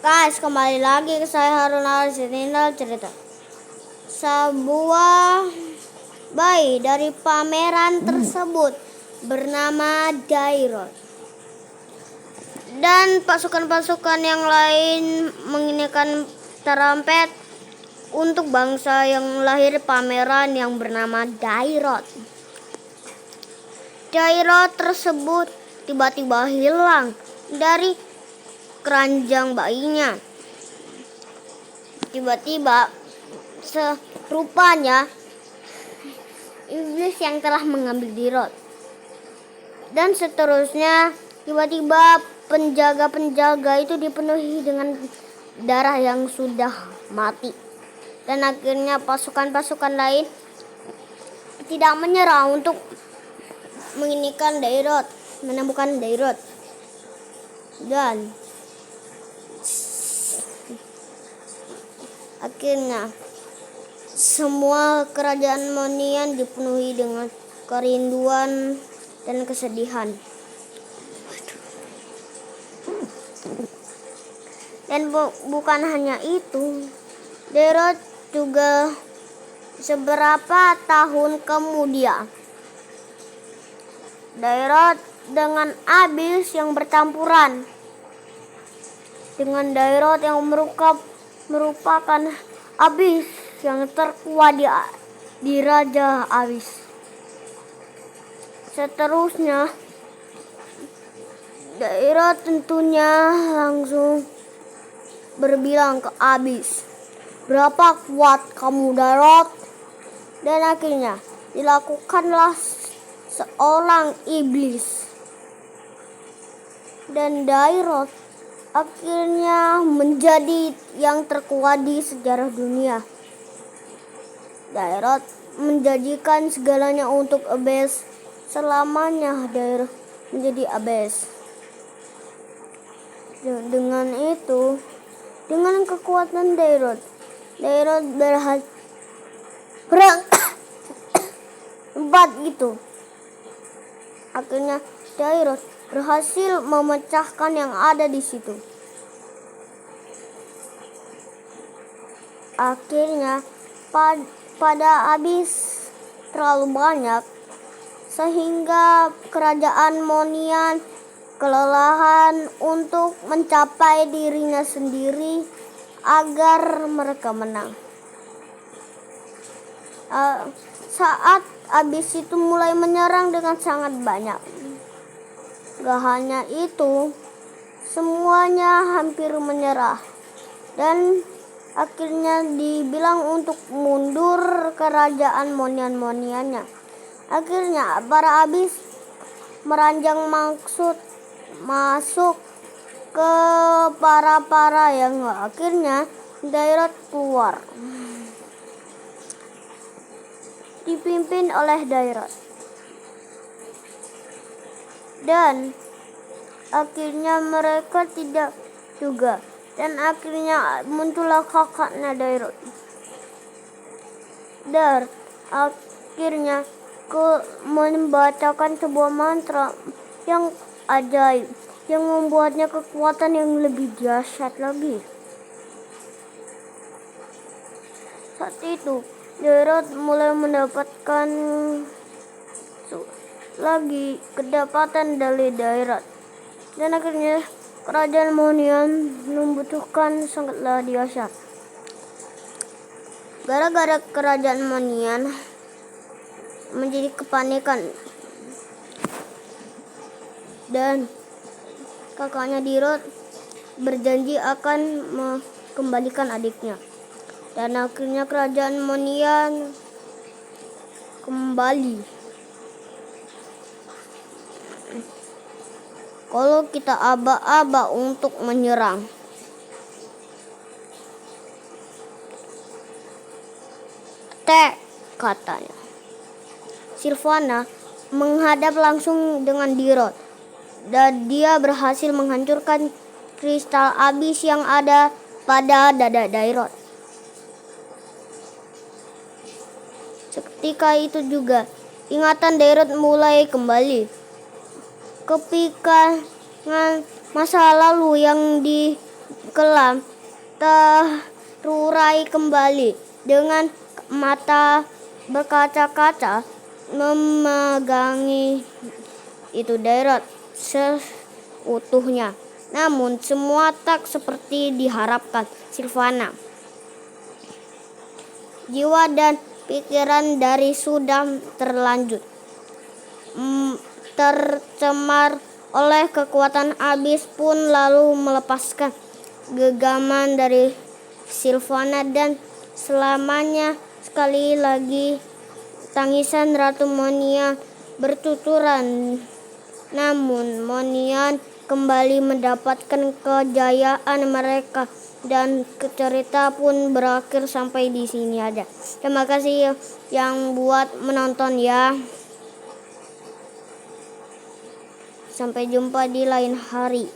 Guys, kembali lagi ke saya Harun Arsitinda cerita. Sebuah bayi dari pameran tersebut bernama Dairot. Dan pasukan-pasukan yang lain menginginkan trompet untuk bangsa yang lahir pameran yang bernama Dairot. Dairot tersebut tiba-tiba hilang dari keranjang bayinya. Tiba-tiba serupanya iblis yang telah mengambil Dairot. Dan seterusnya tiba-tiba penjaga-penjaga itu dipenuhi dengan darah yang sudah mati. Dan akhirnya pasukan-pasukan lain tidak menyerah untuk menginginkan Dairot, menemukan Dairot. Dan akhirnya semua kerajaan Monian dipenuhi dengan kerinduan dan kesedihan. Dan bukan hanya itu, Dairot juga seberapa tahun kemudian, Dairot dengan Abyss yang bercampuran dengan Dairot yang merupakan Abyss yang terkuat di Raja Abyss. Seterusnya Dairot tentunya langsung berbilang ke Abyss, "Berapa kuat kamu, Dairot?" Dan akhirnya dilakukanlah seorang iblis. Dan Dairot akhirnya menjadi yang terkuat di sejarah dunia. Dairot menjanjikan segalanya untuk Abyss. Selamanya Dairot menjadi Abyss. Dengan itu, dengan kekuatan Dairot berhasil tempat itu. Akhirnya Dairot berhasil memecahkan yang ada di situ. Akhirnya pada Abyss terlalu banyak sehingga kerajaan Monian kelelahan untuk mencapai dirinya sendiri agar mereka menang. Saat Abyss itu mulai menyerang dengan sangat banyak. Gak hanya itu, semuanya hampir menyerah. Dan akhirnya dibilang untuk mundur kerajaan Moniannya. Akhirnya para Abyss meranjang maksud masuk ke para yang akhirnya Dairot keluar. Dipimpin oleh Dairot. Dan akhirnya mereka tidak juga. Dan akhirnya muncullah kakaknya Dairot. Dan akhirnya membacakan sebuah mantra yang ajaib, yang membuatnya kekuatan yang lebih dahsyat lagi. Saat itu Dairot mulai mendapatkan lagi kedapatan dari Dairot. Dan akhirnya kerajaan Monian membutuhkan sangatlah dahsyat. Gara-gara kerajaan Monian menjadi kepanikan dan kakaknya Dairot berjanji akan mengembalikan adiknya. Dan akhirnya kerajaan Monian kembali. Kalau kita aba-aba untuk menyerang. Katanya. Sylvana menghadap langsung dengan Dairot. Dan dia berhasil menghancurkan kristal Abyss yang ada pada dada Dairot. Ketika itu juga ingatan Dairot mulai kembali. Kepikangan masa lalu yang kelam terurai kembali dengan mata berkaca-kaca memegangi itu daerah seutuhnya. Namun semua tak seperti diharapkan Silvana. Jiwa dan pikiran dari sudah terlanjur tercemar oleh kekuatan abis pun lalu melepaskan genggaman dari Silvana dan selamanya sekali lagi tangisan Ratu Monian bertuturan. Namun Monian kembali mendapatkan kejayaan mereka dan cerita pun berakhir sampai di sini aja. Terima kasih yang buat menonton ya. Sampai jumpa di lain hari.